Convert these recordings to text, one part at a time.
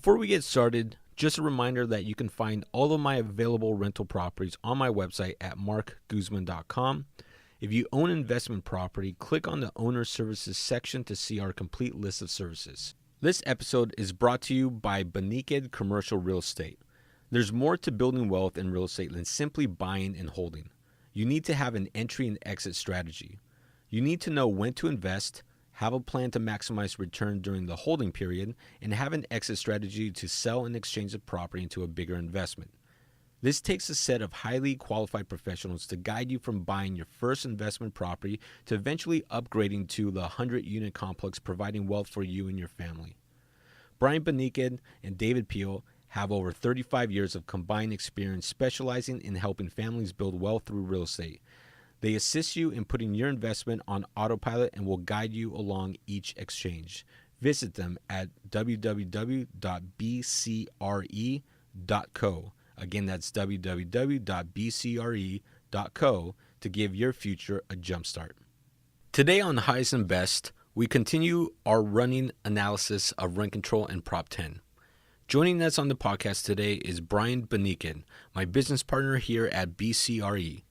Before we get started, just a reminder that you can find all of my available rental properties on my website at marcguzman.com. If you own an investment property, click on the Owner Services section to see our complete list of services. This episode is brought to you by Baniqued Commercial Real Estate. There's more to building wealth in real estate than simply buying and holding. You need to have an entry and exit strategy. You need to know when to invest, have a plan to maximize return during the holding period, and have an exit strategy to sell and exchange the property into a bigger investment. This takes a set of highly qualified professionals to guide you from buying your first investment property to eventually upgrading to the 100-unit complex, providing wealth for you and your family. Brian Baniqued and David Peel have over 35 years of combined experience specializing in helping families build wealth through real estate. They assist you in putting your investment on autopilot and will guide you along each exchange. Visit them at www.bcre.co. Again, that's www.bcre.co to give your future a jumpstart. Today on Highest and Best, we continue our running analysis of rent control and Prop 10. Joining us on the podcast today is Brian Baniqued, my business partner here at BCRE.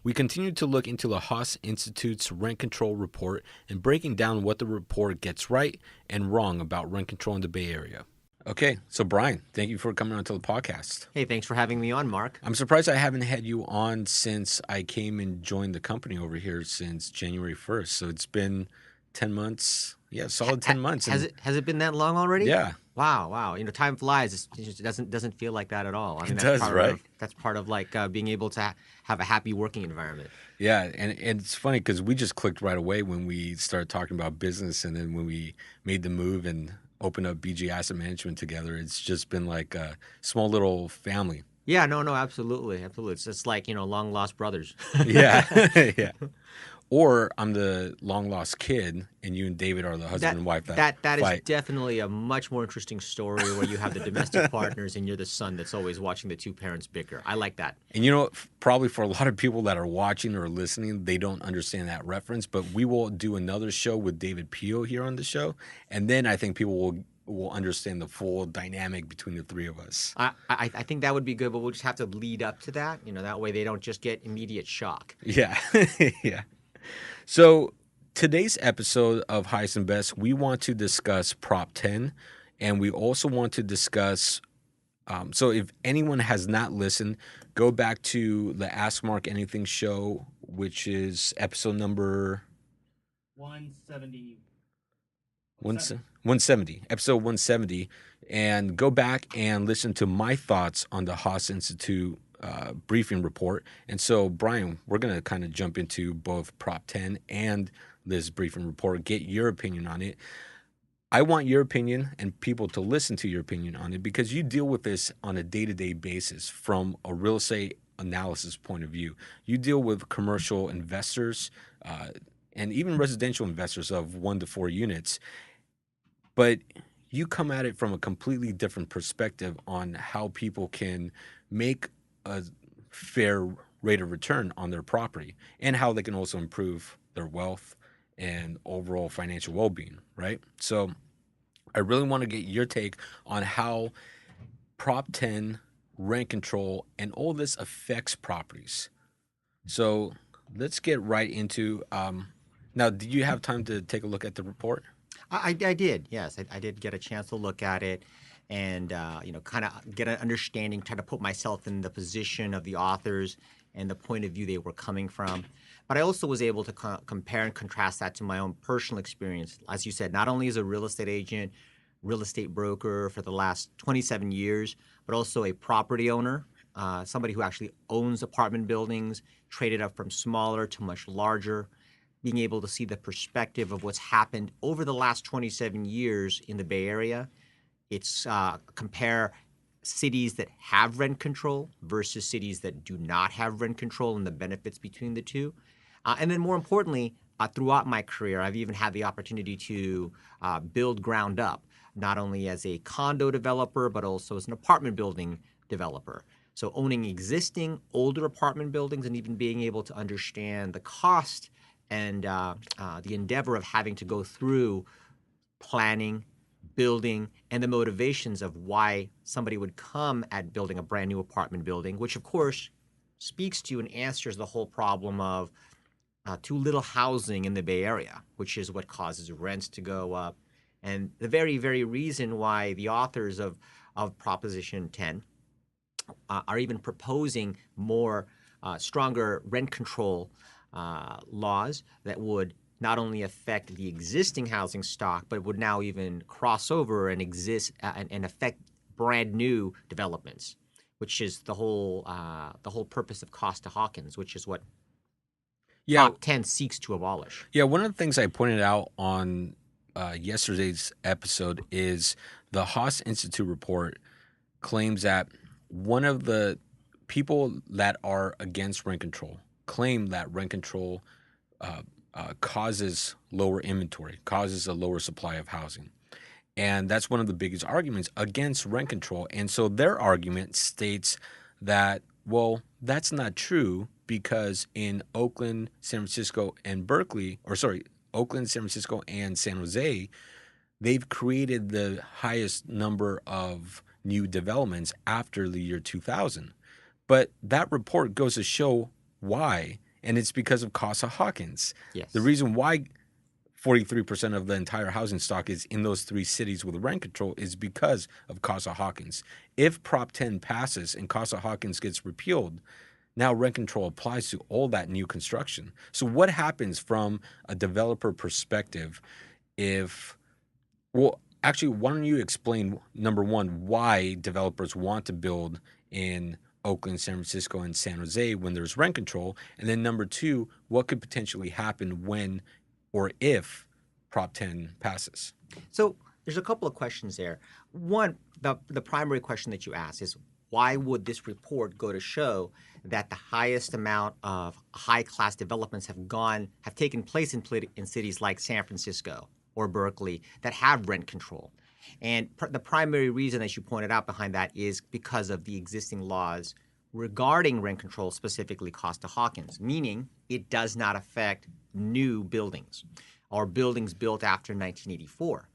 We continue to look into the Haas Institute's rent control report and breaking down what the report gets right and wrong about rent control in the Bay Area. Okay, so Brian, thank you for coming on to the podcast. Hey, thanks for having me on, Marc. I'm surprised I haven't had you on since I came and joined the company over here since January 1st. So it's been 10 months. Yeah, solid 10 months. Has it been that long already? Yeah. Wow. You know, time flies. It just doesn't feel like that at all. I mean, It does, right? That's part of like being able to have a happy working environment. Yeah, and it's funny because we just clicked right away when we started talking about business, and then when we made the move and opened up BG Asset Management together, it's just been like a small little family. Yeah, no, absolutely. It's just like, long lost brothers. Yeah, yeah. Or I'm the long lost kid, and you and David are the husband and wife that is fight. definitely a much more interesting story where you have the domestic partners and you're the son that's always watching the two parents bicker. I like that. And you know, probably for a lot of people that are watching or listening, they don't understand that reference. But we will do another show with David Peel here on the show, and then I think people will understand the full dynamic between the three of us. I think that would be good, but we'll just have to lead up to that. That way they don't just get immediate shock. Yeah, yeah. So today's episode of Highest and Best, we want to discuss Prop 10, and we also want to discuss, so if anyone has not listened, go back to the Ask Marc Anything show, which is episode number 170. 170, episode 170, and go back and listen to my thoughts on the Haas Institute briefing report. And so, Brian, we're going to kind of jump into both Prop 10 and this briefing report, get your opinion on it. I want your opinion and people to listen to your opinion on it because you deal with this on a day-to-day basis from a real estate analysis point of view. You deal with commercial investors and even residential investors of 1 to 4 units, but you come at it from a completely different perspective on how people can make a fair rate of return on their property and how they can also improve their wealth and overall financial well-being, right? So I really want to get your take on how Prop 10, rent control, and all this affects properties. So let's get right into, now, did you have time to take a look at the report? I did, yes. I did get a chance to look at it and, kind of get an understanding, try to put myself in the position of the authors and the point of view they were coming from. But I also was able to compare and contrast that to my own personal experience. As you said, not only as a real estate agent, real estate broker for the last 27 years, but also a property owner, somebody who actually owns apartment buildings, traded up from smaller to much larger, being able to see the perspective of what's happened over the last 27 years in the Bay Area. It's compare cities that have rent control versus cities that do not have rent control and the benefits between the two. And then more importantly, throughout my career, I've even had the opportunity to build ground up, not only as a condo developer, but also as an apartment building developer. So owning existing older apartment buildings and even being able to understand the cost and the endeavor of having to go through planning, building, and the motivations of why somebody would come at building a brand new apartment building, which of course speaks to and answers the whole problem of too little housing in the Bay Area, which is what causes rents to go up. And the very, very reason why the authors of Proposition 10 are even proposing more stronger rent control laws that would not only affect the existing housing stock, but would now even cross over and exist and affect brand new developments, which is the whole purpose of Costa-Hawkins, which is what Yeah, Prop 10 seeks to abolish. yeah. One of the things I pointed out on yesterday's episode is the Haas Institute report claims that one of the people that are against rent control claim that rent control causes lower inventory, causes a lower supply of housing. And that's one of the biggest arguments against rent control. And so their argument states that, well, that's not true because in Oakland, San Francisco, and Oakland, San Francisco, and San Jose, they've created the highest number of new developments after the year 2000. But that report goes to show why, and it's because of Costa-Hawkins. Yes. The reason why 43% of the entire housing stock is in those three cities with rent control is because of Costa-Hawkins. If Prop 10 passes and Costa-Hawkins gets repealed, now rent control applies to all that new construction. So what happens from a developer perspective actually, why don't you explain, number one, why developers want to build in Oakland, San Francisco, and San Jose when there's rent control? And then number two, what could potentially happen when or if Prop 10 passes? So there's a couple of questions there. One, the primary question that you asked is, why would this report go to show that the highest amount of high-class developments have taken place in cities like San Francisco or Berkeley that have rent control? And the primary reason, as you pointed out, behind that is because of the existing laws regarding rent control, specifically Costa-Hawkins, meaning it does not affect new buildings or buildings built after 1984.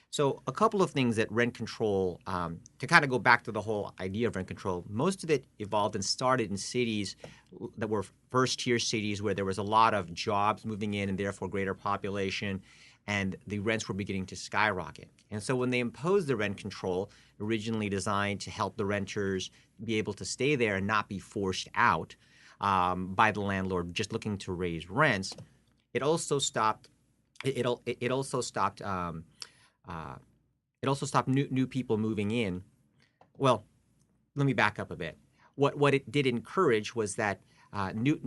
So a couple of things that rent control, to kind of go back to the whole idea of rent control, most of it evolved and started in cities that were first-tier cities where there was a lot of jobs moving in and therefore greater population, and the rents were beginning to skyrocket. And so when they imposed the rent control, originally designed to help the renters be able to stay there and not be forced out by the landlord just looking to raise rents, it also stopped. It also stopped new people moving in. Well, let me back up a bit. What it did encourage was that new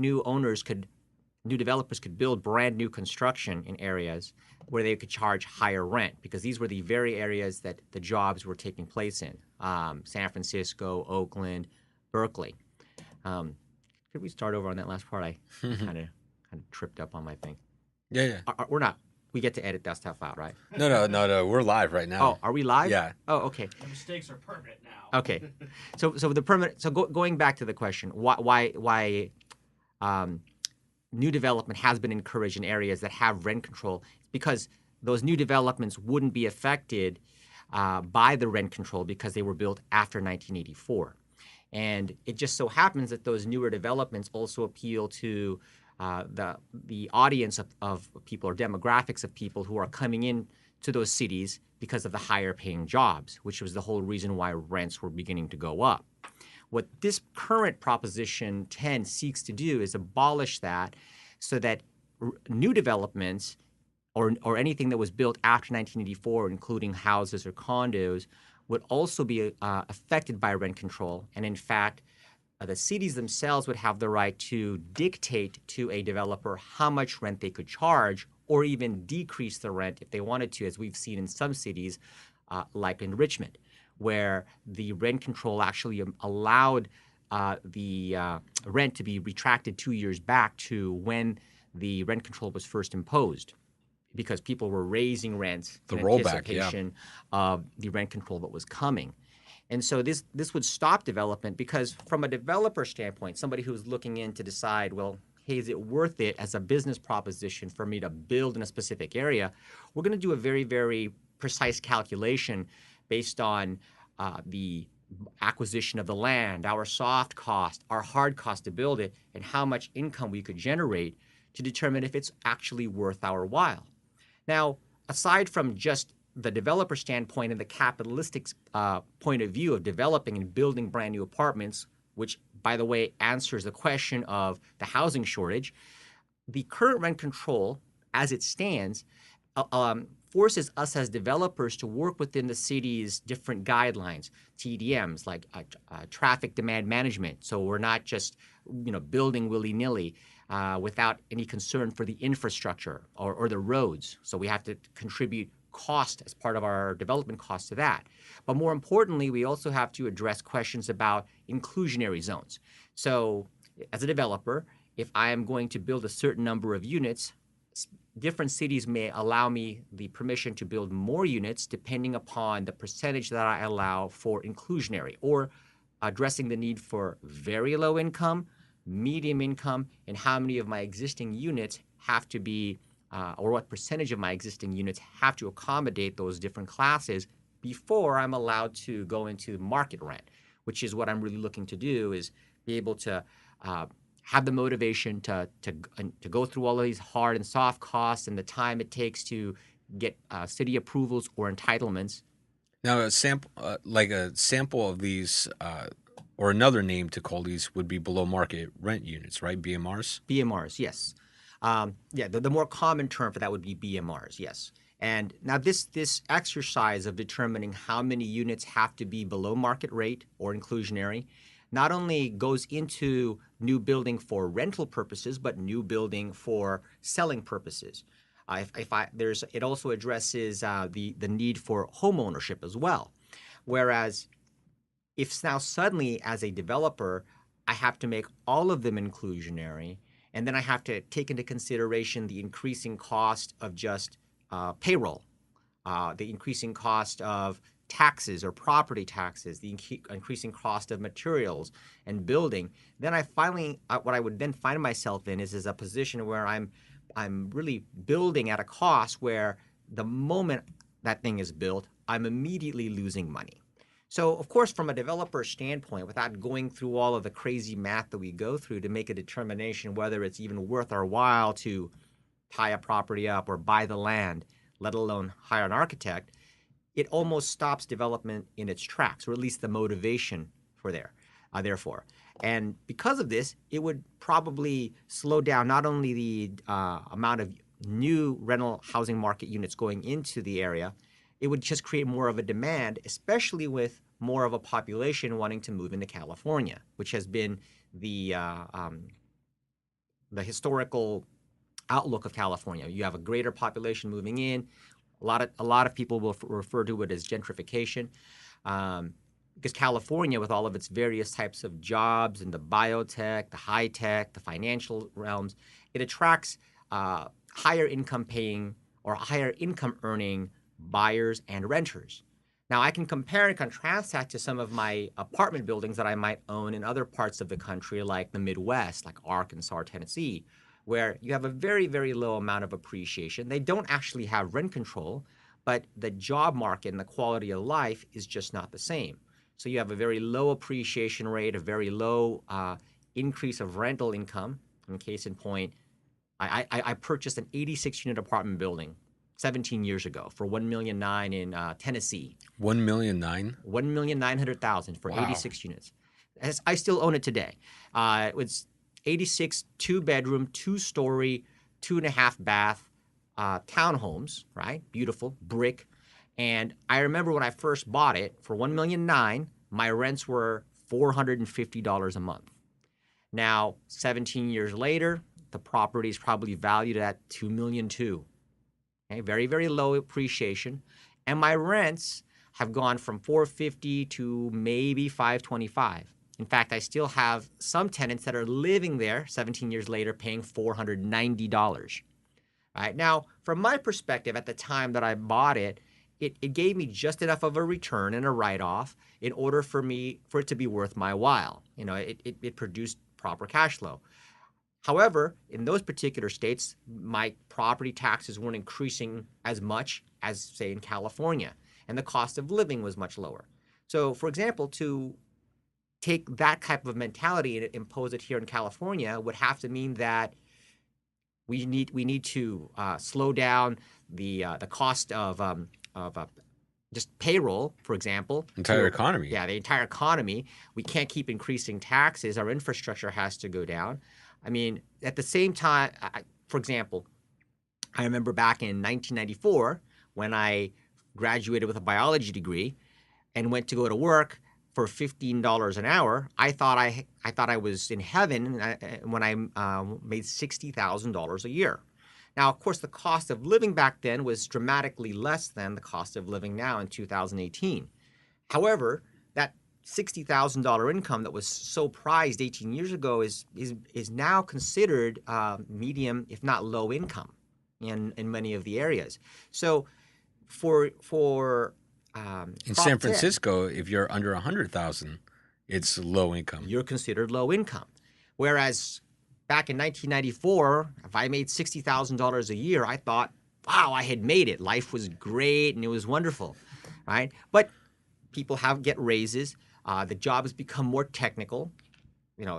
developers could build brand new construction in areas where they could charge higher rent, because these were the very areas that the jobs were taking place in. San Francisco, Oakland, Berkeley. Could we start over on that last part? I kind of tripped up on my thing. Yeah. We're not. We get to edit that stuff out, right? No. We're live right now. Oh, are we live? Yeah. Oh, okay. The mistakes are permanent now. Okay. So the permanent. So going back to the question, why new development has been encouraged in areas that have rent control, because those new developments wouldn't be affected by the rent control because they were built after 1984. And it just so happens that those newer developments also appeal to the audience of people or demographics of people who are coming in to those cities because of the higher paying jobs, which was the whole reason why rents were beginning to go up. What this current Proposition 10 seeks to do is abolish that so that new developments or anything that was built after 1984, including houses or condos, would also be affected by rent control. And in fact, the cities themselves would have the right to dictate to a developer how much rent they could charge, or even decrease the rent if they wanted to, as we've seen in some cities, like in Richmond, where the rent control actually allowed the rent to be retracted 2 years back to when the rent control was first imposed, because people were raising rents in anticipation of the rent control that was coming. And so this would stop development, because from a developer standpoint, somebody who's looking in to decide, well, hey, is it worth it as a business proposition for me to build in a specific area? We're going to do a very, very precise calculation based on the acquisition of the land, our soft cost, our hard cost to build it, and how much income we could generate to determine if it's actually worth our while. Now, aside from just the developer standpoint and the capitalistic point of view of developing and building brand new apartments, which, by the way, answers the question of the housing shortage, the current rent control, as it stands, forces us as developers to work within the city's different guidelines, TDMs, like traffic demand management. So we're not just building willy-nilly without any concern for the infrastructure or the roads. So we have to contribute cost as part of our development cost to that. But more importantly, we also have to address questions about inclusionary zones. So as a developer, if I am going to build a certain number of units, different cities may allow me the permission to build more units depending upon the percentage that I allow for inclusionary, or addressing the need for very low income, medium income, and how many of my existing units have to be, or what percentage of my existing units have to accommodate those different classes before I'm allowed to go into market rent, which is what I'm really looking to do, is be able to have the motivation to go through all of these hard and soft costs and the time it takes to get city approvals or entitlements. Now, a sample, of these, or another name to call these would be below market rent units, right? BMRs. BMRs, yes. The more common term for that would be BMRs, yes. And now this exercise of determining how many units have to be below market rate or inclusionary not only goes into new building for rental purposes, but new building for selling purposes. It also addresses the need for home ownership as well. Whereas if now suddenly as a developer, I have to make all of them inclusionary, and then I have to take into consideration the increasing cost of just payroll, the increasing cost of taxes or property taxes, the increasing cost of materials and building, then what I would then find myself in is a position where I'm really building at a cost where the moment that thing is built, I'm immediately losing money. So, of course, from a developer standpoint, without going through all of the crazy math that we go through to make a determination whether it's even worth our while to tie a property up or buy the land, let alone hire an architect, it almost stops development in its tracks, or at least the motivation for therefore. And because of this, it would probably slow down not only the amount of new rental housing market units going into the area, it would just create more of a demand, especially with more of a population wanting to move into California, which has been the historical outlook of California. You have a greater population moving in. A lot of people will refer to it as gentrification, because California, with all of its various types of jobs in the biotech, the high tech, the financial realms, it attracts higher income paying or higher income earning buyers and renters. Now, I can compare and contrast that to some of my apartment buildings that I might own in other parts of the country, like the Midwest, like Arkansas or Tennessee, where you have a very, very low amount of appreciation. They don't actually have rent control, but the job market and the quality of life is just not the same. So you have a very low appreciation rate, a very low increase of rental income. In case in point, I purchased an 86-unit apartment building 17 years ago for $1.9 million in Tennessee. $1.9 million? $1,900,000 for 86 units. I still own it today. It was 86 two-bedroom, two-story, 2.5 bath townhomes, right? Beautiful, brick. And I remember when I first bought it for $1.9 million, my rents were $450 a month. Now, 17 years later, the property is probably valued at $2.2 million. Okay, very, very low appreciation. And my rents have gone from $450 to maybe $525. In fact, I still have some tenants that are living there 17 years later paying $490. Right? Now, from my perspective, at the time that I bought it, it gave me just enough of a return and a write-off in order for it to be worth my while. It produced proper cash flow. However, in those particular states, my property taxes weren't increasing as much as, say, in California, and the cost of living was much lower. So, for example, to take that type of mentality and impose it here in California would have to mean that we need to slow down the cost of just payroll, for example. Entire economy. Yeah, the entire economy. We can't keep increasing taxes. Our infrastructure has to go down. I mean, at the same time, for example, I remember back in 1994 when I graduated with a biology degree and went to go to work for $15 an hour. I thought I was in heaven when I made $60,000 a year. Now, of course, the cost of living back then was dramatically less than the cost of living now in 2018. However, that $60,000 income that was so prized 18 years ago is now considered medium, if not low income, in many of the areas. So, for In Prop San 10, Francisco, if you're under 100,000, it's low income. you're considered low income. Whereas back in 1994, if I made $60,000 a year, I thought, wow, I had made it. Life was great and it was wonderful, right? But people get raises. The jobs become more technical.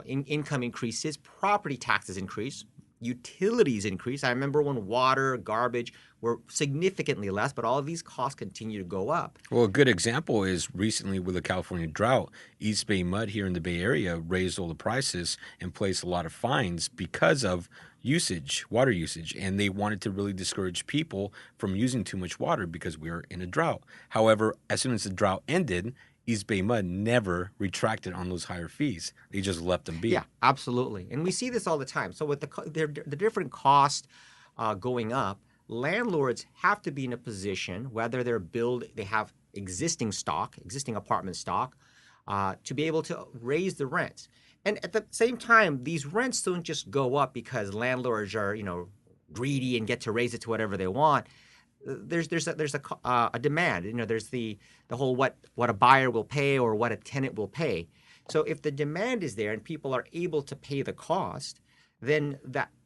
Income increases, property taxes increase, utilities increase. I remember when water, garbage were significantly less, but all of these costs continue to go up. Well, a good example is recently with the California drought, East Bay Mud here in the Bay Area raised all the prices and placed a lot of fines because of water usage, and they wanted to really discourage people from using too much water because we are in a drought. However, as soon as the drought ended, East Bay Mud never retracted on those higher fees. They just left them be. Yeah, absolutely. And we see this all the time. So with the different costs going up, landlords have to be in a position, whether they have existing apartment stock, to be able to raise the rents. And at the same time, these rents don't just go up because landlords are, greedy and get to raise it to whatever they want. There's a demand. There's the whole what a buyer will pay or what a tenant will pay. So if the demand is there and people are able to pay the cost, then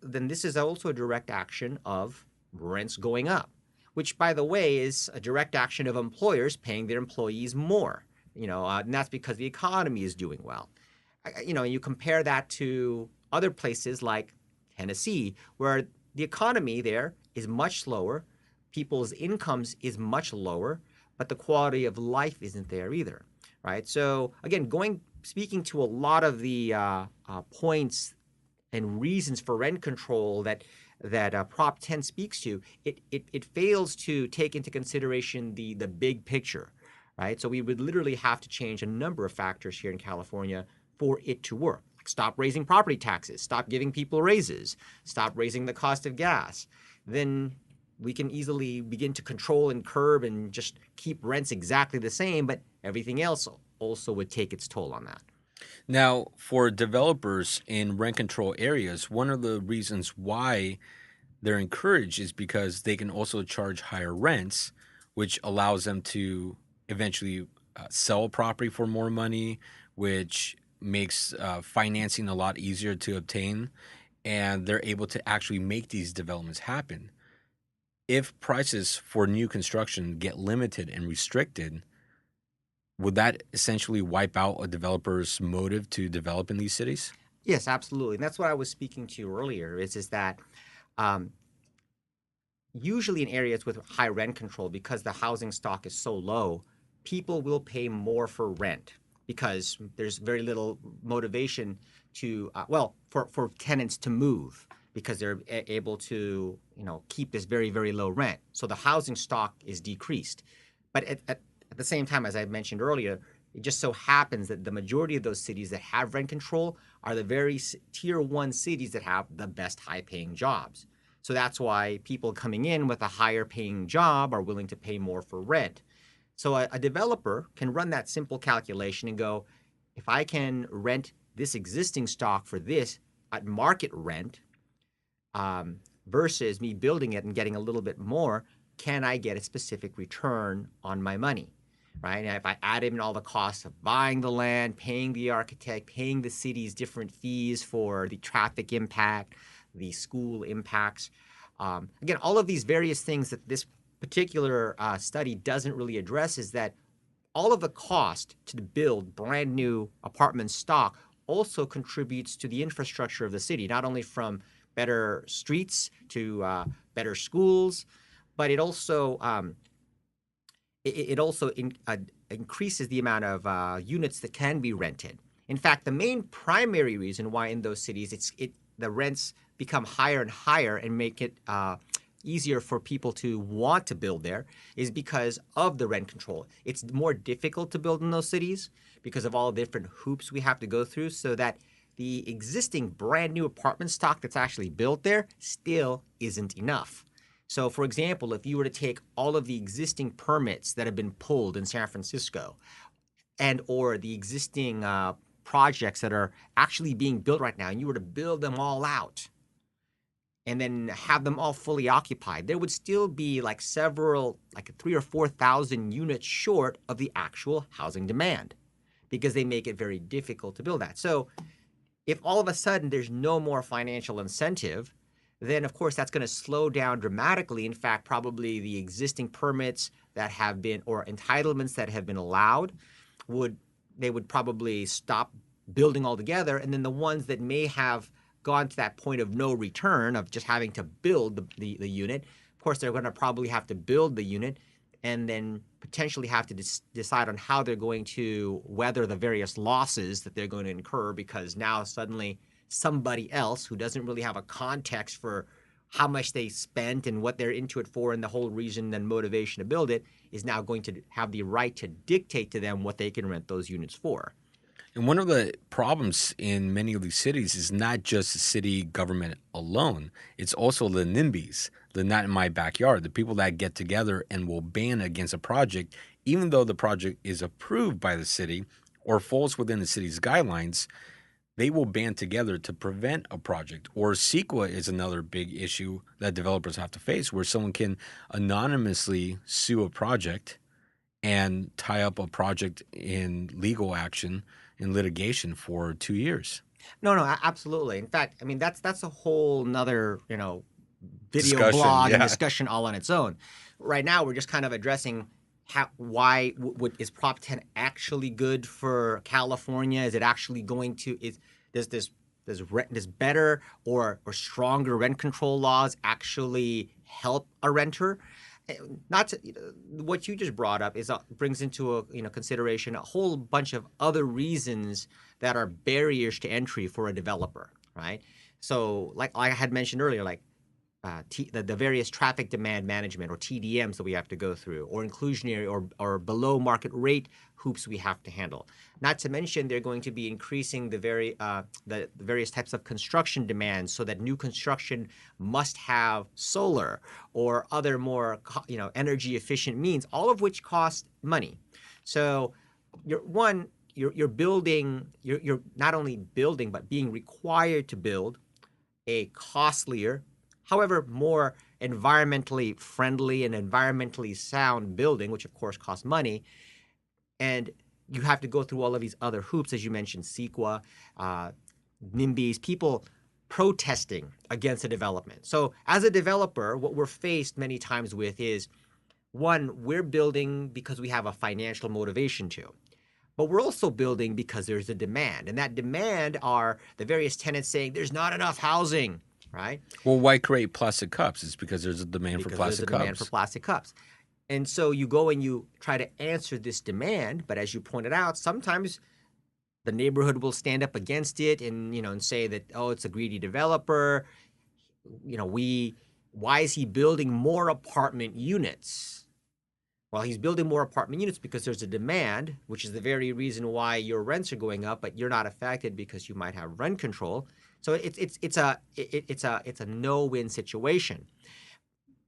this is also a direct action of rents going up, which, by the way, is a direct action of employers paying their employees more. And that's because the economy is doing well. You compare that to other places like Tennessee, where the economy there is much slower, people's incomes is much lower, but the quality of life isn't there either, right? So again, speaking to a lot of the points and reasons for rent control that Prop 10 speaks to, it fails to take into consideration the big picture, right? So we would literally have to change a number of factors here in California for it to work. Like stop raising property taxes, stop giving people raises, stop raising the cost of gas. Then we can easily begin to control and curb and just keep rents exactly the same, but everything else also would take its toll on that. Now, for developers in rent control areas, one of the reasons why they're encouraged is because they can also charge higher rents, which allows them to eventually sell a property for more money, which makes financing a lot easier to obtain, and they're able to actually make these developments happen. If prices for new construction get limited and restricted, would that essentially wipe out a developer's motive to develop in these cities? Yes, absolutely. And that's what I was speaking to earlier, is that usually in areas with high rent control, because the housing stock is so low, people will pay more for rent because there's very little motivation for tenants to move because they're able to, keep this very, very low rent. So the housing stock is decreased. But at the same time, as I mentioned earlier, it just so happens that the majority of those cities that have rent control are the very tier 1 cities that have the best high-paying jobs. So that's why people coming in with a higher-paying job are willing to pay more for rent. So a developer can run that simple calculation and go, if I can rent this existing stock for this at market rent versus me building it and getting a little bit more, can I get a specific return on my money? right? And if I add in all the costs of buying the land, paying the architect, paying the city's different fees for the traffic impact, the school impacts, again, all of these various things that this particular study doesn't really address is that all of the cost to build brand new apartment stock also contributes to the infrastructure of the city, not only from better streets to better schools, but it also increases the amount of units that can be rented. In fact, the main primary reason why in those cities the rents become higher and higher and make it easier for people to want to build there is because of the rent control. It's more difficult to build in those cities because of all the different hoops we have to go through, so that the existing brand new apartment stock that's actually built there still isn't enough. So, for example, if you were to take all of the existing permits that have been pulled in San Francisco and or the existing projects that are actually being built right now, and you were to build them all out and then have them all fully occupied, there would still be like 3,000 or 4,000 units short of the actual housing demand because they make it very difficult to build that. So if all of a sudden there's no more financial incentive, then of course that's going to slow down dramatically. In fact, probably the existing permits that have been, or entitlements that have been allowed, would probably stop building altogether. And then the ones that may have gone to that point of no return of just having to build the unit, of course they're going to probably have to build the unit and then potentially have to decide on how they're going to weather the various losses that they're going to incur, because now suddenly somebody else who doesn't really have a context for how much they spent and what they're into it for and the whole reason and motivation to build it is now going to have the right to dictate to them what they can rent those units for. And one of the problems in many of these cities is not just the city government alone. It's also the NIMBYs, the not in my backyard, the people that get together and will ban against a project, even though the project is approved by the city or falls within the city's guidelines. They will band together to prevent a project. Or CEQA is another big issue that developers have to face, where someone can anonymously sue a project and tie up a project in legal action in litigation for 2 years. No, absolutely. In fact, I mean that's a whole nother video Discussion, blog and yeah. discussion all on its own. Right now, we're just kind of addressing is Prop 10 actually good for California? Is it actually going to does this better or stronger rent control laws actually help a renter? Not to, what you just brought up brings into consideration a whole bunch of other reasons that are barriers to entry for a developer, right? So like I had mentioned earlier, like the various traffic demand management or TDMs that we have to go through, or inclusionary or below market rate hoops we have to handle. Not to mention they're going to be increasing the various types of construction demands, so that new construction must have solar or other more energy efficient means, all of which cost money. So you're not only building but being required to build a costlier, however, more environmentally friendly and environmentally sound building, which of course costs money. And you have to go through all of these other hoops, as you mentioned, CEQA, NIMBYs, people protesting against a development. So as a developer, what we're faced many times with is, one, we're building because we have a financial motivation to. But we're also building because there's a demand. And that demand are the various tenants saying there's not enough housing. Right? Well, why create plastic cups? It's because there's a demand for plastic cups. Demand for plastic cups. And so you go and you try to answer this demand, but as you pointed out, sometimes the neighborhood will stand up against it and say that, oh, it's a greedy developer. Why is he building more apartment units? Well, he's building more apartment units because there's a demand, which is the very reason why your rents are going up, but you're not affected because you might have rent control. So it's a no-win situation.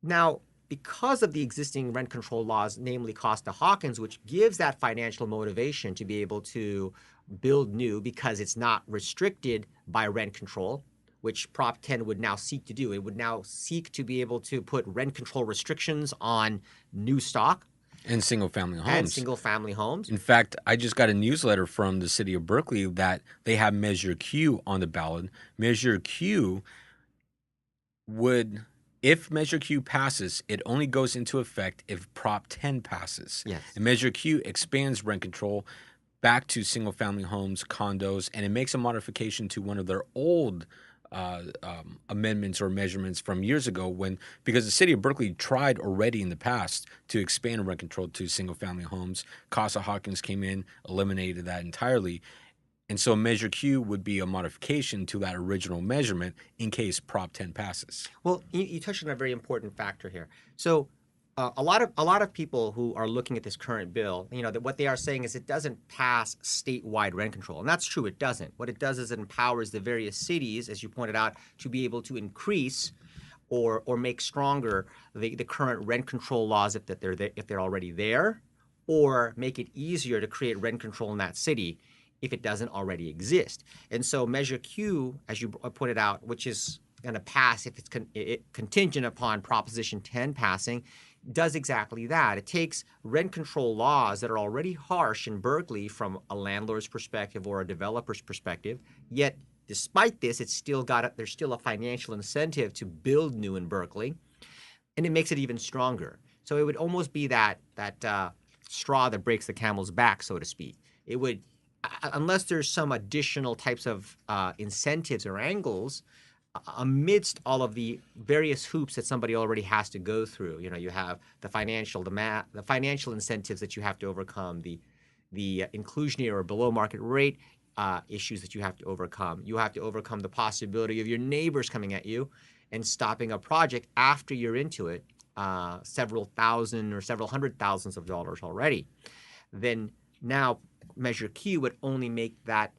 Now, because of the existing rent control laws, namely Costa-Hawkins, which gives that financial motivation to be able to build new because it's not restricted by rent control, which Prop 10 would now seek to do. It would now seek to be able to put rent control restrictions on new stock. And single family and homes. single-family homes. In fact, I just got a newsletter from the city of Berkeley that they have Measure Q on the ballot. Measure Q would, if Measure Q passes, it only goes into effect if Prop 10 passes. Yes. And Measure Q expands rent control back to single family homes, condos, and it makes a modification to one of their old amendments or measurements from years ago because the city of Berkeley tried already in the past to expand rent control to single family homes. Costa-Hawkins came in, eliminated that entirely. And so Measure Q would be a modification to that original measurement in case Prop 10 passes. Well, you touched on a very important factor here. So, a lot of people who are looking at this current bill, that what they are saying is it doesn't pass statewide rent control, and that's true. It doesn't. What it does is it empowers the various cities, as you pointed out, to be able to increase or make stronger the current rent control laws if they're already there, or make it easier to create rent control in that city if it doesn't already exist. And so Measure Q, as you pointed out, which is going to pass if it's contingent upon Proposition 10 passing, does exactly that. It takes rent control laws that are already harsh in Berkeley from a landlord's perspective or a developer's perspective, yet despite this, there's still a financial incentive to build new in Berkeley, and it makes it even stronger. So it would almost be that straw that breaks the camel's back, so to speak. It would, unless there's some additional types of incentives or angles, amidst all of the various hoops that somebody already has to go through. You have the financial incentives that you have to overcome, the inclusionary or below market rate issues that you have to overcome. You have to overcome the possibility of your neighbors coming at you and stopping a project after you're into it, several thousand or several hundred thousands of dollars already. Then now Measure Q would only make that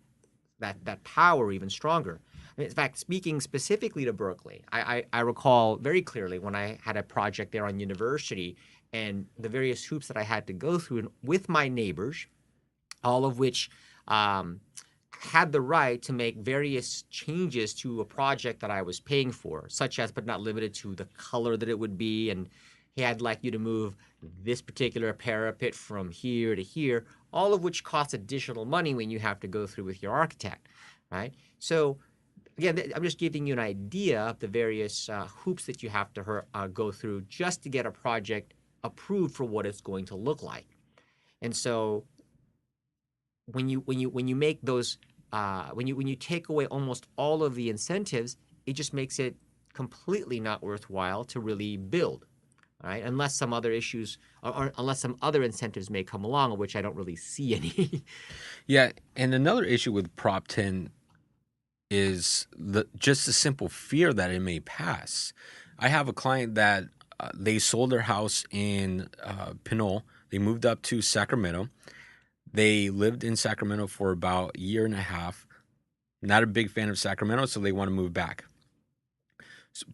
power even stronger. In fact, speaking specifically to Berkeley, I recall very clearly when I had a project there on University and the various hoops that I had to go through with my neighbors, all of which had the right to make various changes to a project that I was paying for, such as but not limited to the color that it would be, and hey, I'd like you to move this particular parapet from here to here, all of which costs additional money when you have to go through with your architect, right? So again, I'm just giving you an idea of the various hoops that you have to go through just to get a project approved for what it's going to look like. And so when you make those when you take away almost all of the incentives, it just makes it completely not worthwhile to really build, right? Unless some other issues or unless some other incentives may come along, of which I don't really see any. Yeah, and another issue with Prop 10 is just the simple fear that it may pass. I have a client that they sold their house in Pinole. They moved up to Sacramento. They lived in Sacramento for about a year and a half. Not a big fan of Sacramento, so they want to move back.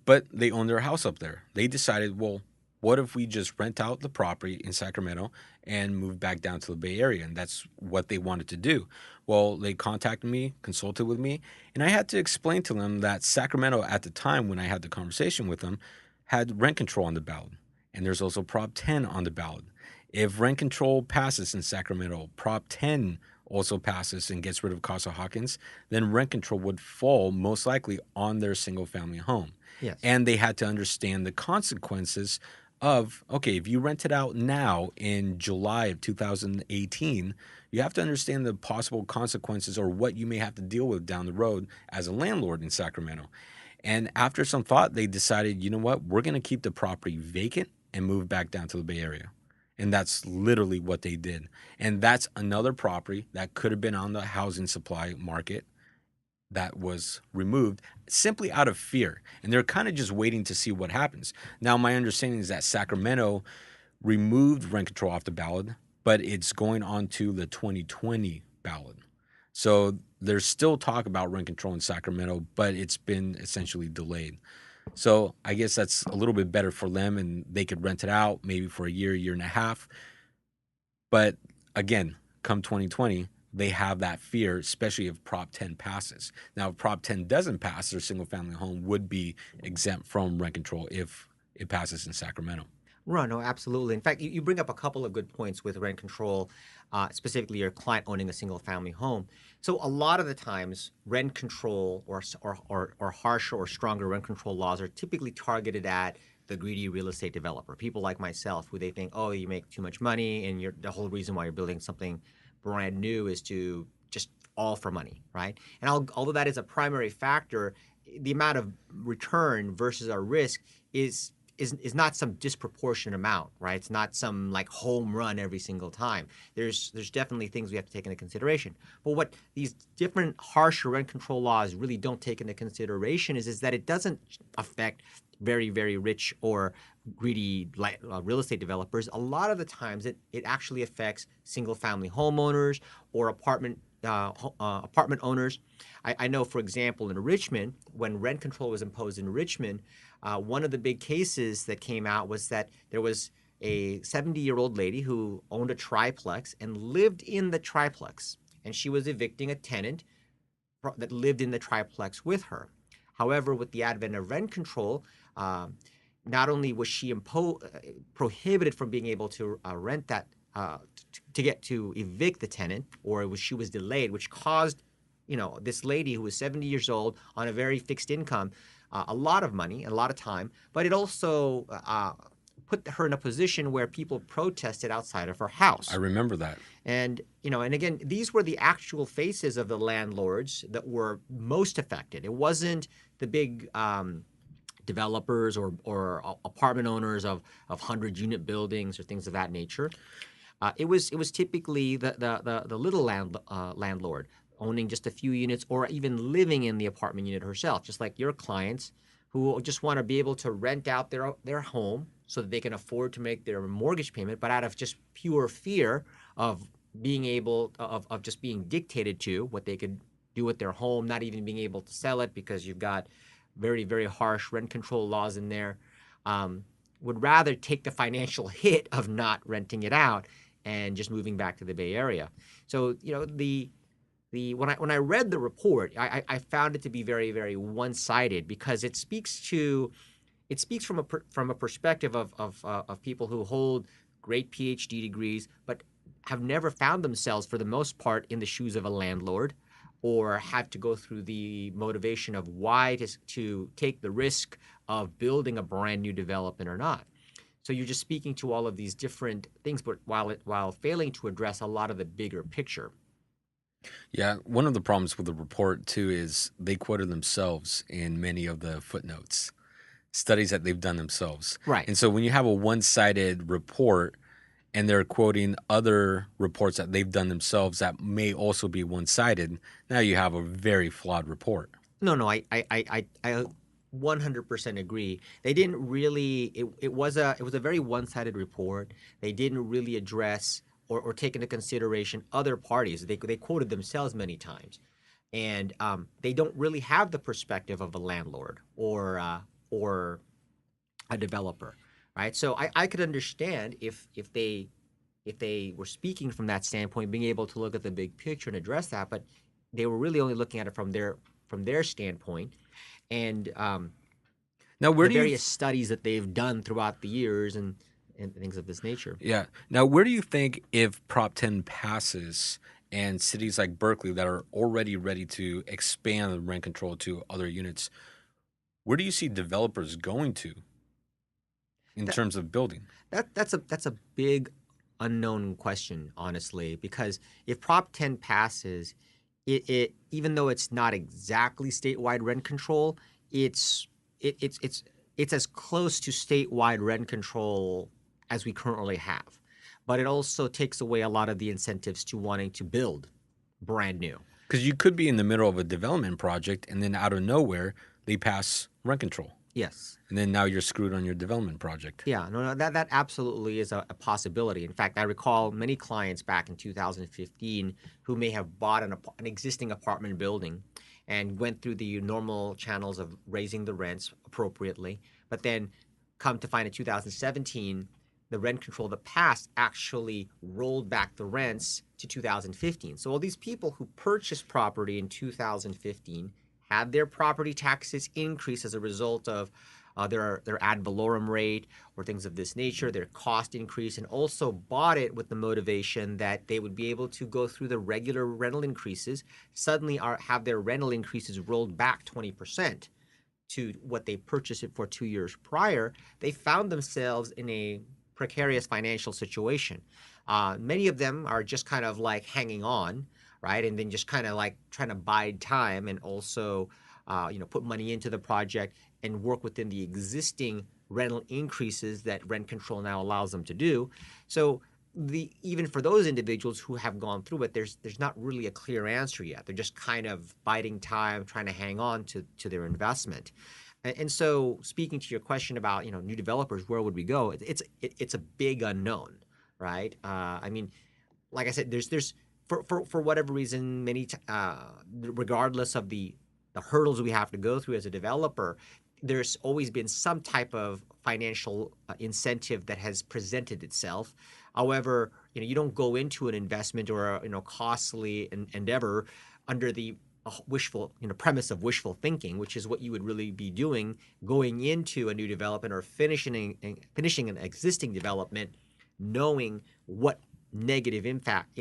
But they own their house up there. They decided, well, what if we just rent out the property in Sacramento and move back down to the Bay Area? And that's what they wanted to do. Well, they contacted me, consulted with me, and I had to explain to them that Sacramento at the time when I had the conversation with them had rent control on the ballot. And there's also Prop 10 on the ballot. If rent control passes in Sacramento, Prop 10 also passes and gets rid of Costa-Hawkins, then rent control would fall most likely on their single-family home. Yes. And they had to understand the consequences of, okay, if you rent it out now in July of 2018, you have to understand the possible consequences or what you may have to deal with down the road as a landlord in Sacramento. And after some thought, they decided, you know what, we're going to keep the property vacant and move back down to the Bay Area. And that's literally what they did. And that's another property that could have been on the housing supply market that was removed simply out of fear. And they're kind of just waiting to see what happens. Now, my understanding is that Sacramento removed rent control off the ballot, but it's going on to the 2020 ballot. So there's still talk about rent control in Sacramento, but it's been essentially delayed. So I guess that's a little bit better for them, and they could rent it out maybe for a year and a half. But again, come 2020, they have that fear, especially if Prop 10 passes. Now, if Prop 10 doesn't pass, their single-family home would be exempt from rent control if it passes in Sacramento. Right, no, absolutely. In fact, you bring up a couple of good points with rent control, specifically your client owning a single family home. So a lot of the times, rent control or harsher or stronger rent control laws are typically targeted at the greedy real estate developer, people like myself, who they think, oh, you make too much money, and the whole reason why you're building something brand new is to just all for money, right? And although that is a primary factor, the amount of return versus our risk is not some disproportionate amount, right? It's not some like home run every single time. There's definitely things we have to take into consideration. But what these different harsher rent control laws really don't take into consideration is that it doesn't affect very, very rich or greedy real estate developers. A lot of the times it actually affects single family homeowners or apartment owners. I know, for example, in Richmond, when rent control was imposed in Richmond, one of the big cases that came out was that there was a 70-year-old lady who owned a triplex and lived in the triplex, and she was evicting a tenant that lived in the triplex with her. However, with the advent of rent control, not only was she prohibited from being able to rent that to get to evict the tenant, or she was delayed, which caused, this lady who was 70 years old on a very fixed income, a lot of money, a lot of time, but it also put her in a position where people protested outside of her I house. remember that. And and again, these were the actual faces of the landlords that were most affected. It wasn't the big developers or apartment owners of 100-unit buildings or things of that nature. It was typically the little landlord owning just a few units or even living in the apartment unit herself, just like your clients who just want to be able to rent out their home so that they can afford to make their mortgage payment, but out of just pure fear of being able of just being dictated to what they could do with their home, not even being able to sell it because you've got very, very harsh rent control laws in there, would rather take the financial hit of not renting it out and just moving back to the Bay Area. So, when I read the report, I found it to be very, very one-sided because it speaks from a perspective of people who hold great PhD degrees, but have never found themselves, for the most part, in the shoes of a landlord, or had to go through the motivation of why to take the risk of building a brand new development or not. So you're just speaking to all of these different things, but while failing to address a lot of the bigger picture. Yeah, one of the problems with the report too is they quoted themselves in many of the footnotes, studies that they've done themselves. Right. And so when you have a one-sided report and they're quoting other reports that they've done themselves that may also be one-sided, now you have a very flawed report. No, I 100% agree. They didn't really. It was a very one-sided report. They didn't really address or take into consideration other parties. They quoted themselves many times, and they don't really have the perspective of a landlord or a developer, right? So I could understand if they were speaking from that standpoint, being able to look at the big picture and address that, but they were really only looking at it from their standpoint, and Now, where the do you various studies that they've done throughout the years and things of this nature. Yeah. Now, where do you think if Prop 10 passes and cities like Berkeley that are already ready to expand the rent control to other units, where do you see developers going to in That, terms of building? that's a big unknown question, honestly, because if Prop 10 passes, it even though it's not exactly statewide rent control, it's it, it's as close to statewide rent control as we currently have. But it also takes away a lot of the incentives to wanting to build brand new. Because you could be in the middle of a development project and then out of nowhere, they pass rent control. Yes. And then now you're screwed on your development project. Yeah, no, that absolutely is a possibility. In fact, I recall many clients back in 2015 who may have bought an existing apartment building and went through the normal channels of raising the rents appropriately, but then come to find in 2017, the rent control that passed actually rolled back the rents to 2015. So all these people who purchased property in 2015 had their property taxes increase as a result of their ad valorem rate or things of this nature, their cost increase, and also bought it with the motivation that they would be able to go through the regular rental increases, suddenly have their rental increases rolled back 20% to what they purchased it for 2 years prior. They found themselves in a precarious financial situation. Many of them are just kind of like hanging on, right? And then just kind of like trying to bide time and also, put money into the project and work within the existing rental increases that rent control now allows them to do. So even for those individuals who have gone through it, there's not really a clear answer yet. They're just kind of biding time, trying to hang on to their investment. And so, speaking to your question about new developers, where would we go? It's a big unknown, right? I mean, like I said, there's for whatever reason, regardless of the hurdles we have to go through as a developer, there's always been some type of financial incentive that has presented itself. However, you don't go into an investment or a costly endeavor under the wishful premise of wishful thinking, which is what you would really be doing going into a new development or finishing an existing development, knowing what negative impact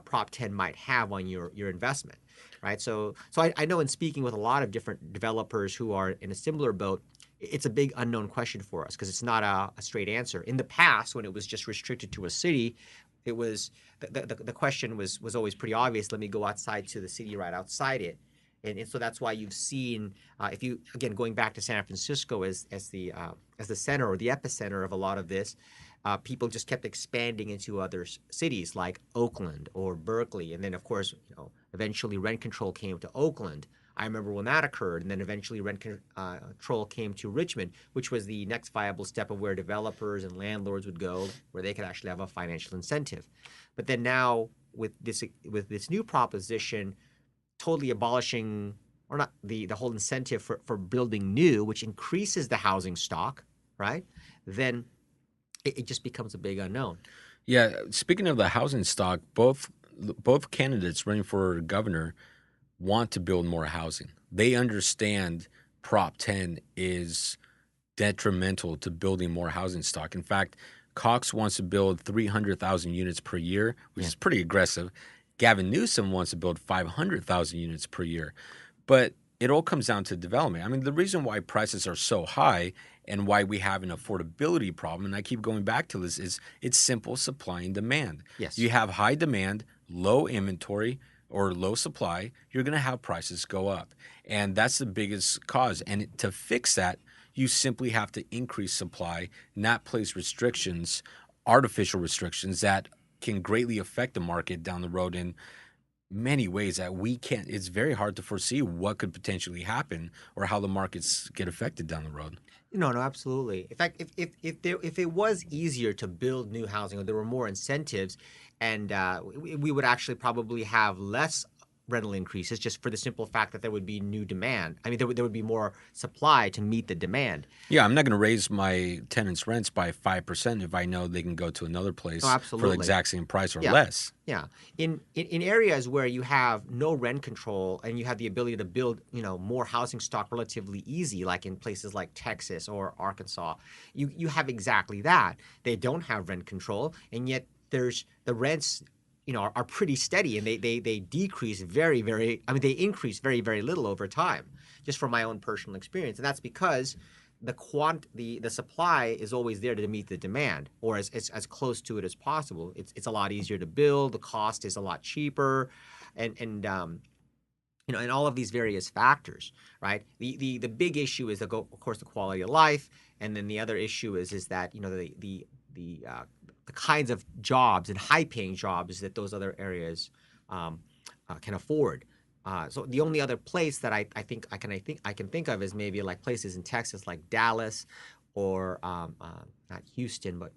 Prop 10 might have on your investment, right? So I know in speaking with a lot of different developers who are in a similar boat, it's a big unknown question for us because it's not a straight answer. In the past, when it was just restricted to a city, it was the question was always pretty obvious. Let me go outside to the city right outside it. And so that's why you've seen, if you, again, going back to San Francisco as the center or the epicenter of a lot of this, people just kept expanding into other cities like Oakland or Berkeley. And then, of course, eventually rent control came to Oakland. I remember when that occurred, and then eventually rent control came to Richmond, which was the next viable step of where developers and landlords would go, where they could actually have a financial incentive. But then now with this new proposition, totally abolishing or not the whole incentive for building new, which increases the housing stock, right? Then it just becomes a big unknown. Yeah, speaking of the housing stock, both candidates running for governor want to build more housing. They understand Prop 10 is detrimental to building more housing stock. In fact, Cox wants to build 300,000 units per year, which is pretty aggressive. Gavin Newsom wants to build 500,000 units per year. But it all comes down to development. I mean, the reason why prices are so high and why we have an affordability problem, and I keep going back to this, is it's simple supply and demand. Yes. You have high demand, low inventory, or low supply, you're going to have prices go up. And that's the biggest cause. And to fix that, you simply have to increase supply, not place restrictions, artificial restrictions that can greatly affect the market down the road in many ways that we can't. It's very hard to foresee what could potentially happen or how the markets get affected down the road. No, absolutely. In fact, if it was easier to build new housing or there were more incentives, and we would actually probably have less rental increases just for the simple fact that there would be new demand. I mean, there would be more supply to meet the demand. Yeah, I'm not going to raise my tenants' rents by 5% if I know they can go to another place for the exact same price or less. Yeah. In areas where you have no rent control and you have the ability to build, more housing stock relatively easy, like in places like Texas or Arkansas, you have exactly that. They don't have rent control, and yet there's the rents are pretty steady, and they decrease very, very, they increase very, very little over time, just from my own personal experience. And that's because the supply is always there to meet the demand, or as close to it as possible. It's a lot easier to build, the cost is a lot cheaper, and all of these various factors, right? The big issue is, of course, the quality of life, and then the other issue is that the kinds of jobs and high-paying jobs that those other areas can afford. So the only other place that I can think of is maybe like places in Texas like Dallas or not Houston, but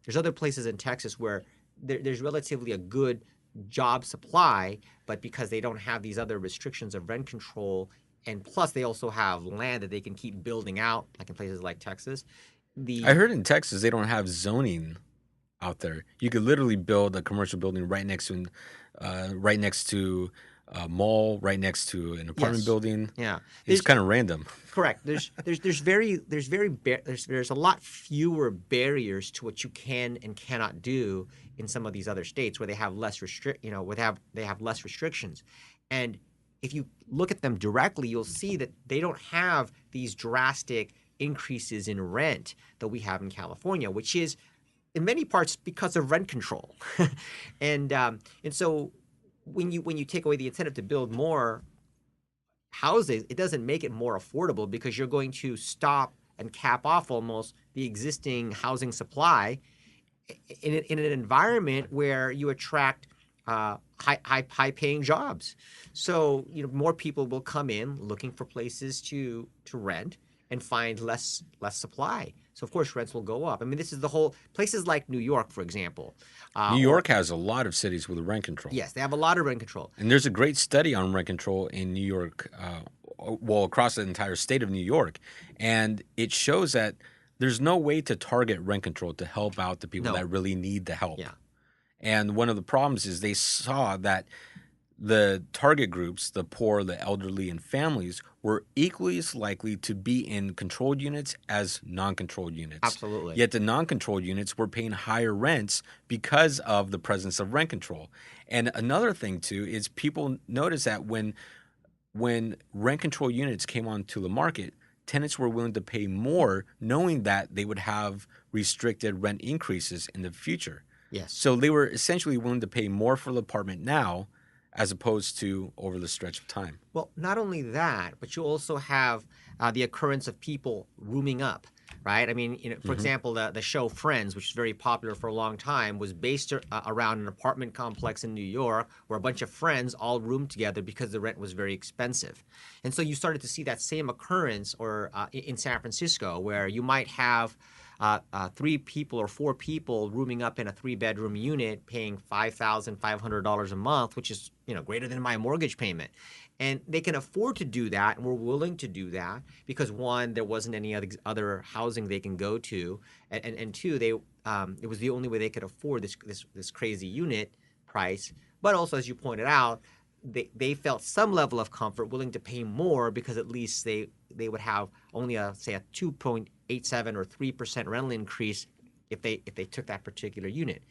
there's other places in Texas where there's relatively a good job supply, but because they don't have these other restrictions of rent control, and plus they also have land that they can keep building out, like in places like Texas. I heard in Texas they don't have zoning out there. You could literally build a commercial building right next to a mall right next to an apartment Yes. building. Yeah. It's kind of random. Correct. There's a lot fewer barriers to what you can and cannot do in some of these other states where they have less they have less restrictions. And if you look at them directly, you'll see that they don't have these drastic increases in rent that we have in California, which is in many parts because of rent control. And so when you take away the incentive to build more houses, it doesn't make it more affordable because you're going to stop and cap off almost the existing housing supply in an environment where you attract high paying jobs. So more people will come in looking for places to rent and find less supply. So of course rents will go up. I mean, this is the whole places like New York, for example. New Or York has a lot of cities with rent control. yes, they have a lot of rent control. And there's a great study on rent control in New York, well, across the entire state of New York. And it shows that there's no way to target rent control to help out the people No. that really need the help. Yeah. And one of the problems is they saw that the target groups, the poor, the elderly, and families, were equally as likely to be in controlled units as non-controlled units. Absolutely. Yet the non-controlled units were paying higher rents because of the presence of rent control. And another thing too is people notice that when rent control units came onto the market, tenants were willing to pay more knowing that they would have restricted rent increases in the future. Yes. So they were essentially willing to pay more for the apartment now as opposed to over the stretch of time. Well, not only that, but you also have the occurrence of people rooming up, right? I mean, for example, the show Friends, which is very popular for a long time, was based around an apartment complex in New York where a bunch of friends all roomed together because the rent was very expensive. And so you started to see that same occurrence in San Francisco, where you might have 3 people or 4 people rooming up in a 3-bedroom unit paying $5,500 a month, which is greater than my mortgage payment. And they can afford to do that and were willing to do that because one, there wasn't any other housing they can go to, and two, it was the only way they could afford this crazy unit price. But also, as you pointed out, they felt some level of comfort, willing to pay more because at least they would have only a 2.87 or 3% rental increase if they took that particular unit.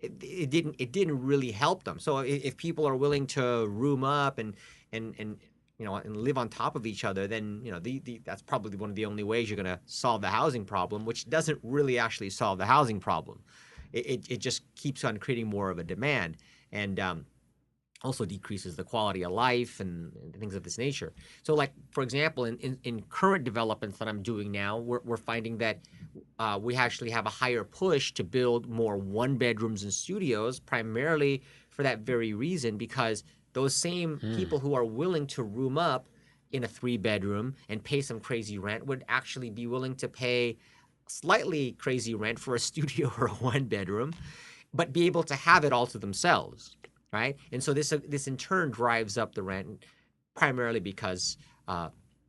It didn't really help them. So if people are willing to room up and live on top of each other, then that's probably one of the only ways you're going to solve the housing problem, which doesn't really actually solve the housing problem. It just keeps on creating more of a demand, and also decreases the quality of life and things of this nature. So, like, for example, in current developments that I'm doing now, we're finding that we actually have a higher push to build more 1-bedrooms and studios, primarily for that very reason, because those same people who are willing to room up in a 3-bedroom and pay some crazy rent would actually be willing to pay slightly crazy rent for a studio or a 1-bedroom, but be able to have it all to themselves. Right, and so this in turn drives up the rent, primarily because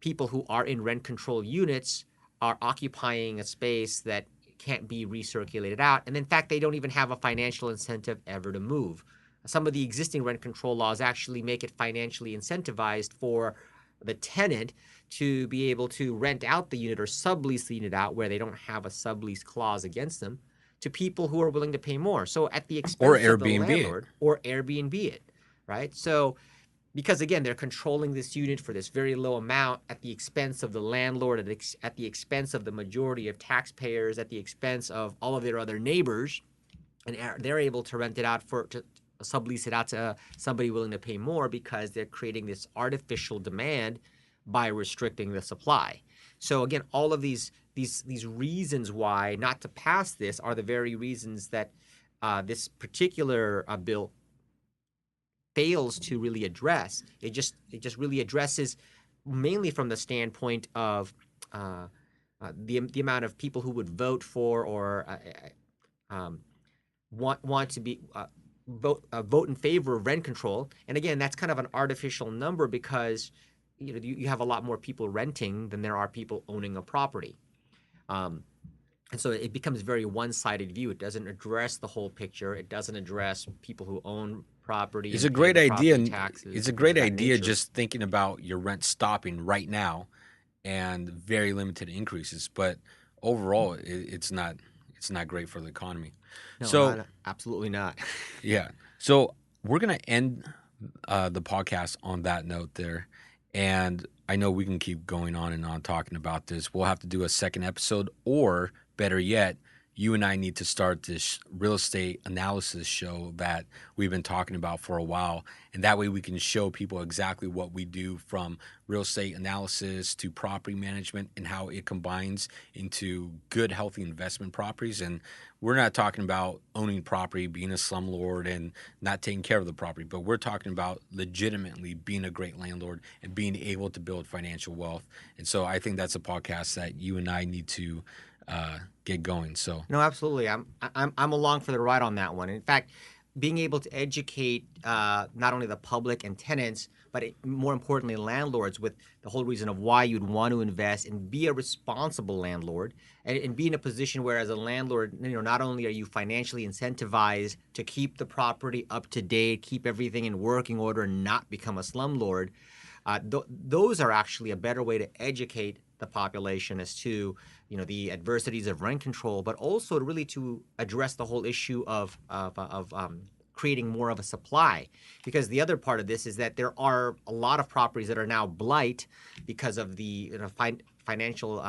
people who are in rent control units are occupying a space that can't be recirculated out, and in fact, they don't even have a financial incentive ever to move. Some of the existing rent control laws actually make it financially incentivized for the tenant to be able to rent out the unit or sublease the unit out where they don't have a sublease clause against them, to people who are willing to pay more. So at the expense of the landlord, or Airbnb it, right? So because again, they're controlling this unit for this very low amount at the expense of the landlord, at the expense of the majority of taxpayers, at the expense of all of their other neighbors, and they're able to rent it out to sublease it out to somebody willing to pay more because they're creating this artificial demand by restricting the supply. So again, all of these reasons why not to pass this are the very reasons that this particular bill fails to really address. It just really addresses mainly from the standpoint of the amount of people who would vote for or want to be vote in favor of rent control. And again, that's kind of an artificial number because you have a lot more people renting than there are people owning a property. And so it becomes very one-sided view. It doesn't address the whole picture. It doesn't address people who own property It's and a pay great the idea. property And taxes it's a and things great of that idea nature. just thinking about your rent stopping right now and very limited increases. But overall, it's not great for the economy. No, So not absolutely not. yeah. So we're gonna end the podcast on that note there, and I know we can keep going on and on talking about this. We'll have to do a second episode, or better yet, you and I need to start this real estate analysis show that we've been talking about for a while, and that way we can show people exactly what we do from real estate analysis to property management and how it combines into good, healthy investment properties. And we're not talking about owning property, being a slumlord, and not taking care of the property, but we're talking about legitimately being a great landlord and being able to build financial wealth. And so I think that's a podcast that you and I need to get going. So No, absolutely. I'm along for the ride on that one. In fact, being able to educate not only the public and tenants, but more importantly, landlords with the whole reason of why you'd want to invest and be a responsible landlord and be in a position where, as a landlord, not only are you financially incentivized to keep the property up to date, keep everything in working order, and not become a slumlord. Those are actually a better way to educate the population as to the adversities of rent control, but also really to address the whole issue of creating more of a supply. Because the other part of this is that there are a lot of properties that are now blight because of the financial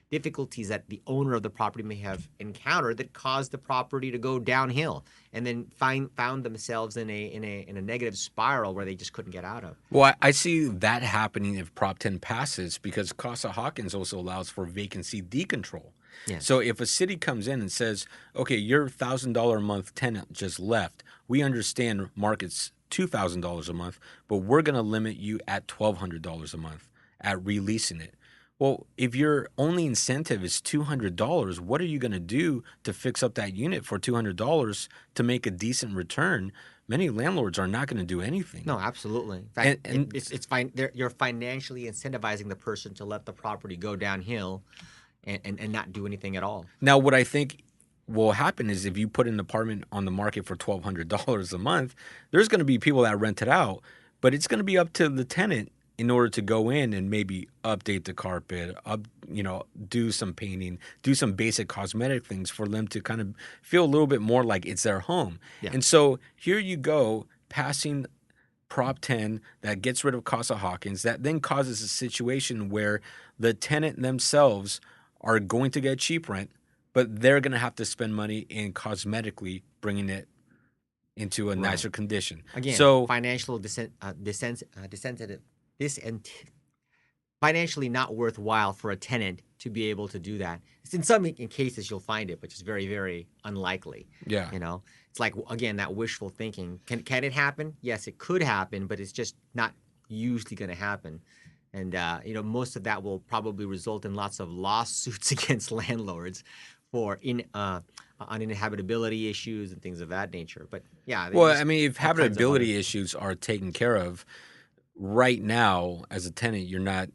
difficulties that the owner of the property may have encountered that caused the property to go downhill, and then found themselves in a negative spiral where they just couldn't get out of. well, I see that happening if Prop 10 passes because Costa-Hawkins also allows for vacancy decontrol. Yes. So if a city comes in and says, okay, your $1,000 a month tenant just left, we understand market's $2,000 a month, but we're going to limit you at $1,200 a month at releasing it. Well, if your only incentive is $200, what are you going to do to fix up that unit for $200 to make a decent return? Many landlords are not going to do anything. No, absolutely. In fact, And it's fine. You're financially incentivizing the person to let the property go downhill and not do anything at all. now, what I think will happen is if you put an apartment on the market for $1,200 a month, there's going to be people that rent it out, but it's going to be up to the tenant in order to go in and maybe update the carpet, do some painting, do some basic cosmetic things for them to kind of feel a little bit more like it's their home. Yeah. And so here you go, passing Prop 10 that gets rid of Costa-Hawkins, that then causes a situation where the tenant themselves are going to get cheap rent, but they're going to have to spend money in cosmetically bringing it into a nicer condition. Again, So financial financially not worthwhile for a tenant to be able to do that. It's in some cases you'll find it, but it's very, very unlikely. yeah. It's like, again, that wishful thinking. Can it happen? Yes, it could happen, but it's just not usually going to happen. And most of that will probably result in lots of lawsuits against landlords for uninhabitability issues and things of that nature. But yeah, Well, just I mean, if all kinds of other habitability issues are taken care of right now as a tenant, you're not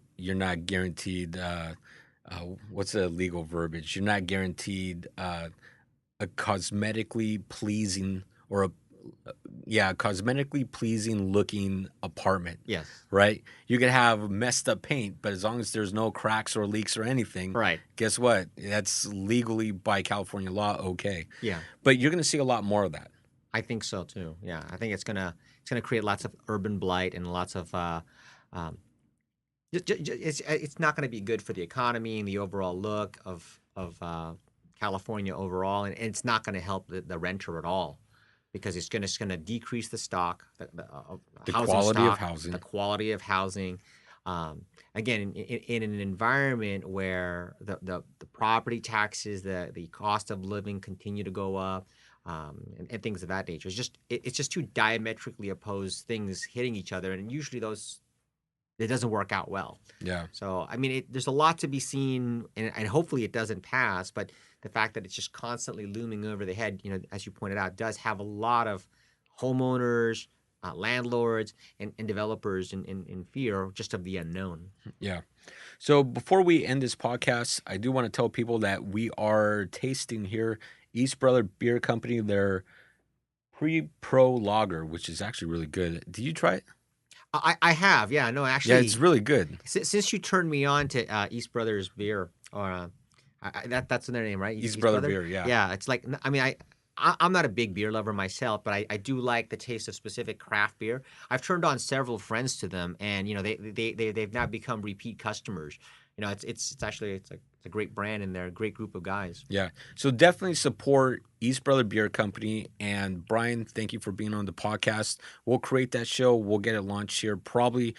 guaranteed. What's the legal verbiage? You're not guaranteed a cosmetically pleasing or cosmetically pleasing looking apartment. Yes. Right? You could have messed up paint, but as long as there's no cracks or leaks or anything, Right. guess what? That's legally by California law okay. Yeah. But you're going to see a lot more of that. I think so too. Yeah, I think it's gonna create lots of urban blight and lots of it's not going to be good for the economy and the overall look of California overall, and it's not going to help the renter at all because it's going to decrease the stock, The housing quality of stock, housing. the quality of housing. Again, in an environment where the property taxes, the cost of living continue to go up. And things of that nature. It's just two diametrically opposed things hitting each other, and usually it doesn't work out well. Yeah. So I mean, there's a lot to be seen, and hopefully it doesn't pass. But the fact that it's just constantly looming over the head, as you pointed out, does have a lot of homeowners landlords and developers in fear just of the unknown. Yeah. So before we end this podcast, I do want to tell people that we are tasting here East Brother Beer Company, their Pre-Pro Lager, which is actually really good. Did you try it? I have, yeah, no, Yeah, actually, it's really good. since you turned me on to East Brothers Beer, or that's their name, right? East Brother Beer, yeah. Yeah, it's like, I mean, I'm not a big beer lover myself, but I do like the taste of specific craft beer. I've turned on several friends to them, and they've now become repeat customers. It's actually it's a great brand, and they're a great group of guys. Yeah. So definitely support East Brother Beer Company. And Brian, thank you for being on the podcast. We'll create that show. We'll get it launched here. Probably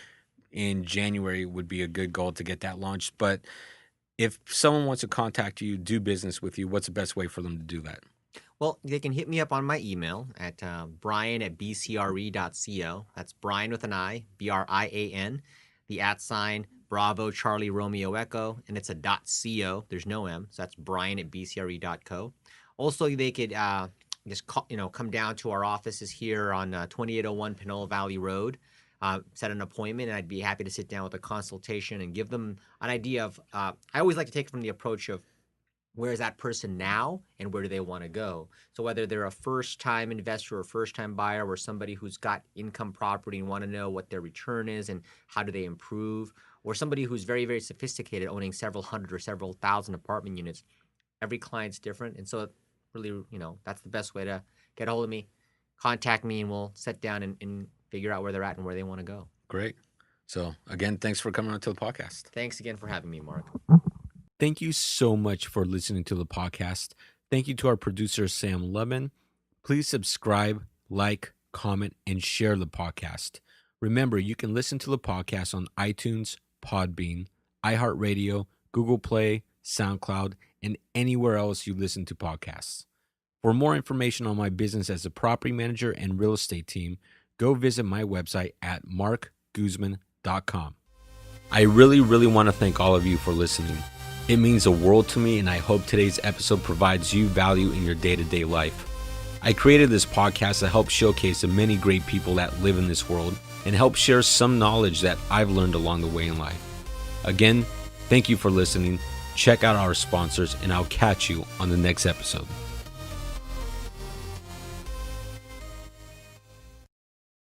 in January would be a good goal to get that launched. But if someone wants to contact you, do business with you, what's the best way for them to do that? Well, they can hit me up on my email at brian@bcre.co. That's Brian with an I, BRIAN, the @ Bravo Charlie Romeo Echo, and it's a .co. There's no M, so that's brian@bcre.co. Also, they could just come down to our offices here on 2801 Panola Valley Road. Set an appointment, and I'd be happy to sit down with a consultation and give them an idea of. I always like to take from the approach of where is that person now and where do they want to go. So whether they're a first-time investor or first-time buyer, or somebody who's got income property and want to know what their return is and how do they improve, or somebody who's very, very sophisticated, owning several hundred or several thousand apartment units. Every client's different, and so really, that's the best way to get a hold of me. Contact me, and we'll sit down and figure out where they're at and where they want to go. Great. So again, thanks for coming on to the podcast. Thanks again for having me, Marc. Thank you so much for listening to the podcast. Thank you to our producer, Sam Lubman. Please subscribe, like, comment, and share the podcast. Remember, you can listen to the podcast on iTunes, Podbean, iHeartRadio, Google Play, SoundCloud, and anywhere else you listen to podcasts. For more information on my business as a property manager and real estate team, go visit my website at marcguzman.com. I really want to thank all of you for listening. It means the world to me, and I hope today's episode provides you value in your day-to-day life. I created this podcast to help showcase the many great people that live in this world and help share some knowledge that I've learned along the way in life. Again, thank you for listening. Check out our sponsors, and I'll catch you on the next episode.